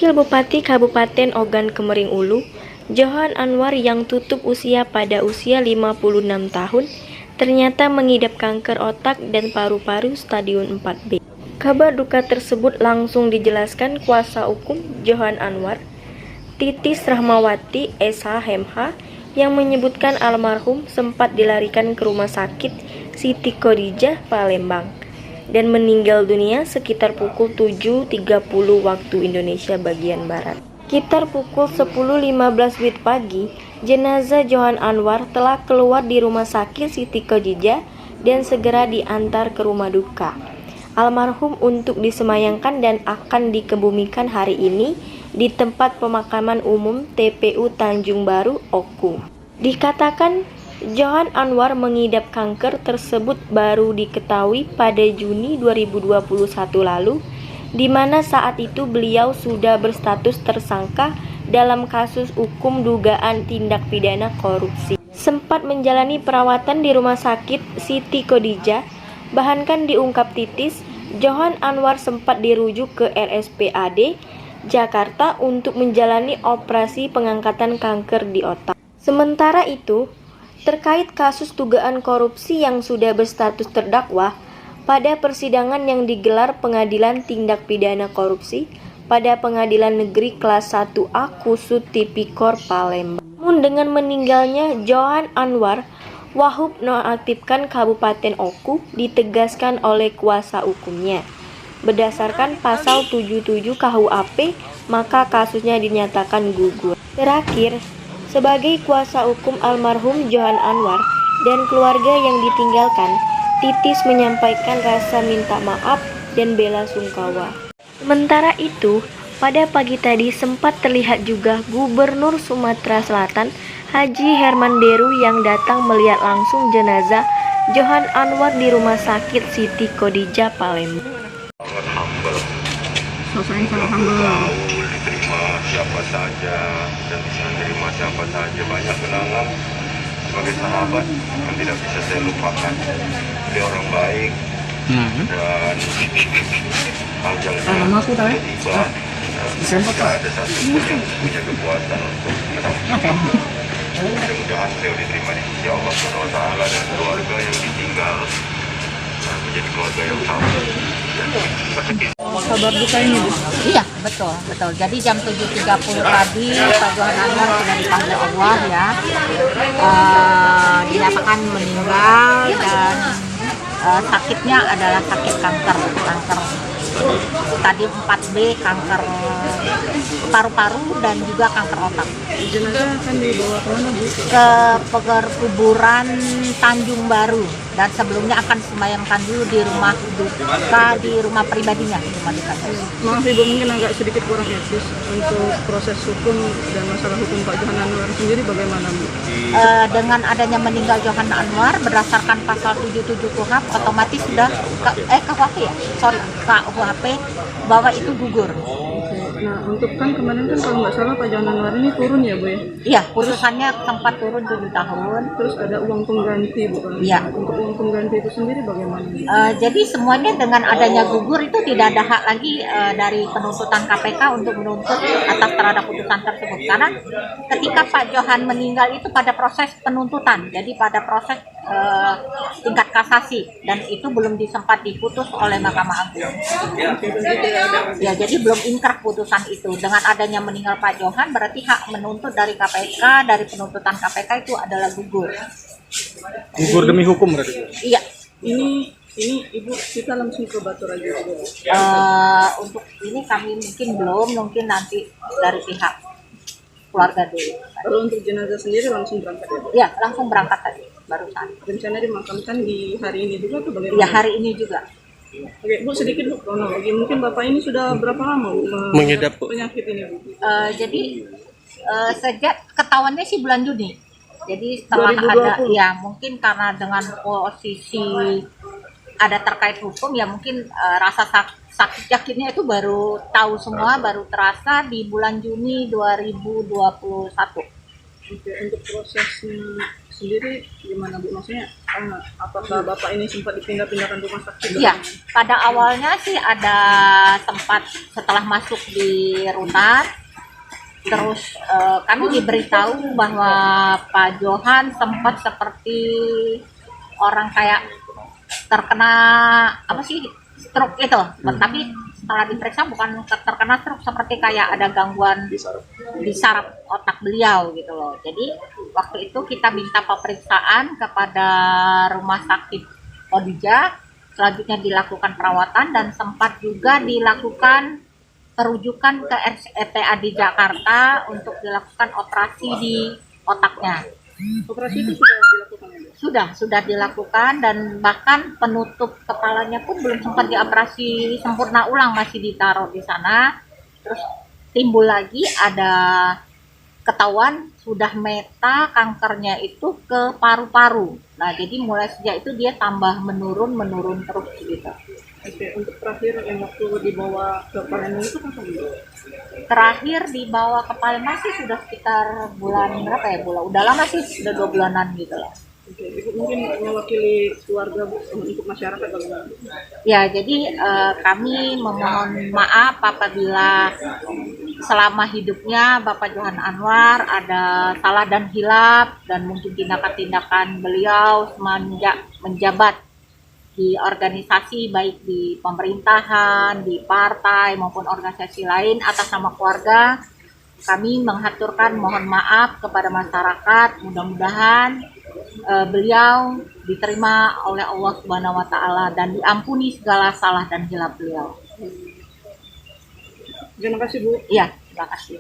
Wakil Bupati Kabupaten Ogan Kemering Ulu, Johan Anwar yang tutup usia pada usia 56 tahun, ternyata mengidap kanker otak dan paru-paru stadium 4B. Kabar duka tersebut langsung dijelaskan kuasa hukum Johan Anwar, Titis Rahmawati SH-MH, yang menyebutkan almarhum sempat dilarikan ke Rumah Sakit Siti Khadijah, Palembang, dan meninggal dunia sekitar pukul 7.30 waktu Indonesia bagian Barat. Sekitar pukul 10.15 WIB pagi, jenazah Johan Anwar telah keluar di Rumah Sakit Siti Khadijah dan segera diantar ke rumah duka almarhum untuk disemayamkan dan akan dikebumikan hari ini di tempat pemakaman umum TPU Tanjung Baru, Oku. Dikatakan Johan Anwar mengidap kanker tersebut baru diketahui pada Juni 2021 lalu, di mana saat itu beliau sudah berstatus tersangka dalam kasus hukum dugaan tindak pidana korupsi. Sempat menjalani perawatan di Rumah Sakit Siti Khadijah, bahkan diungkap Titis, Johan Anwar sempat dirujuk ke RSPAD Jakarta untuk menjalani operasi pengangkatan kanker di otak. Sementara itu, terkait kasus dugaan korupsi yang sudah berstatus terdakwa, pada persidangan yang digelar Pengadilan Tindak Pidana Korupsi pada Pengadilan Negeri Kelas 1A Kusut Tipikor Palembang. Namun dengan meninggalnya Johan Anwar, Wahub nonaktifkan Kabupaten Oku ditegaskan oleh kuasa hukumnya. Berdasarkan pasal 77 KUHP, maka kasusnya dinyatakan gugur. Terakhir, sebagai kuasa hukum almarhum Johan Anwar dan keluarga yang ditinggalkan, Titis menyampaikan rasa minta maaf dan bela sungkawa. Sementara itu, pada pagi tadi sempat terlihat juga Gubernur Sumatera Selatan Haji Herman Deru yang datang melihat langsung jenazah Johan Anwar di Rumah Sakit Siti Khadijah, Palembang. Sangat humble. Sosoknya sangat humble. Diterima siapa saja dan bisa menerima siapa saja. Banyak kenangan sebagai sahabat yang tidak bisa saya lupakan. Dia orang baik dan panjang tiba. Tidak ada satu pun yang punya kekuatan untuk menampung. Mudah-mudahan beliau diterima di sisi Allah SWT dan keluarga yang ditinggal menjadi keluarga yang sama. Kabar duka ini, Bu? Iya, betul. Jadi jam 7.30 tadi Pak Johan Anwar sudah dipanggil Allah ya. Dinyatakan meninggal dan sakitnya adalah sakit kanker stadium 4B, kanker paru-paru dan juga kanker otak. Jenazah akan dibawa ke mana, Bu? Ke kuburan Tanjung Baru, dan sebelumnya akan disemayamkan dulu di rumah duka, di rumah pribadinya, rumah duka. Maaf Ibu, mungkin agak sedikit kurang etis untuk proses hukum dan masalah hukum Pak Johan Anwar sendiri bagaimana, Bu? Dengan adanya meninggal Johan Anwar berdasarkan pasal 77 KUHP, otomatis sudah KUHP bahwa itu gugur. Nah, untuk kan kemarin kan kalau nggak salah Pak Johan Anwar ini turun ya, Bu ya? Iya, putusannya sempat turun 7 tahun. Terus ada uang pengganti, bukan? Iya. Untuk uang pengganti itu sendiri bagaimana? Jadi semuanya dengan adanya gugur itu tidak ada hak lagi dari penuntutan KPK untuk menuntut atas terhadap putusan tersebut. Karena ketika Pak Johan meninggal itu pada proses penuntutan, jadi pada proses tingkat kasasi, dan itu belum disempat diputus oleh Mahkamah Agung. Ya, jadi belum ingkrah putusan itu. Dengan adanya meninggal Pak Johan berarti hak menuntut dari KPK, dari penuntutan KPK itu adalah gugur. Gugur demi hukum berarti? Iya. Ini Ibu, kita langsung ke Batu Raja. Untuk ini kami mungkin nanti dari pihak keluarga dulu. Kalau untuk jenazah sendiri langsung berangkat ya, Bu? Ya, langsung berangkat tadi, barusan. Rencana dimakamkan di hari ini juga atau bagaimana? Ya, hari ini juga. Oke, Bu, sedikit Bu kronologi. Mungkin Bapak ini sudah berapa lama Bu mengidap penyakit ini, Bu? Jadi sejak ketahuannya sih bulan Juni. Jadi setelah 2020. ada, ya mungkin karena dengan posisi ada terkait hukum, ya mungkin rasa sakit yakinnya itu baru tahu semua, baru terasa di bulan Juni 2021. Oke, untuk prosesnya sendiri gimana Bu? Maksudnya apakah Bapak ini sempat dipindah-pindahkan rumah sakit? Iya, pada awalnya sih ada tempat setelah masuk di rutan, terus kami diberitahu bahwa Pak Johan sempat seperti orang kayak terkena apa sih stroke itu, tapi setelah diperiksa bukan terkena stroke, seperti kayak ada gangguan di saraf otak beliau gitu loh. Jadi waktu itu kita minta pemeriksaan kepada rumah sakit Odija, selanjutnya dilakukan perawatan dan sempat juga dilakukan terujukan ke RSPA di Jakarta untuk dilakukan operasi di otaknya. Operasi itu sudah dilakukan ya Bu? Sudah dilakukan, dan bahkan penutup kepalanya pun belum sempat dioperasi sempurna ulang, masih ditaruh di sana. Terus timbul lagi, ada ketahuan sudah meta kankernya itu ke paru-paru. Nah, jadi mulai sejak itu dia tambah menurun terus gitu. Oke, untuk terakhir yang waktu dibawa ke Palembang itu kapan Bu? Terakhir dibawa ke Palembang sih sudah sekitar bulan berapa ya? Udah lama sih, sudah 2 bulanan gitu lah. Oke, Ibu mungkin mewakili keluarga Bu untuk masyarakat bagaimana? Ya, jadi kami memohon maaf apabila selama hidupnya Bapak Johan Anwar ada salah dan hilaf, dan mungkin tindakan-tindakan beliau semenjak menjabat di organisasi, baik di pemerintahan, di partai maupun organisasi lain, atas nama keluarga kami menghaturkan mohon maaf kepada masyarakat. Mudah-mudahan beliau diterima oleh Allah Subhanahu wa taala dan diampuni segala salah dan hilaf beliau. Terima kasih Bu. Iya, terima kasih.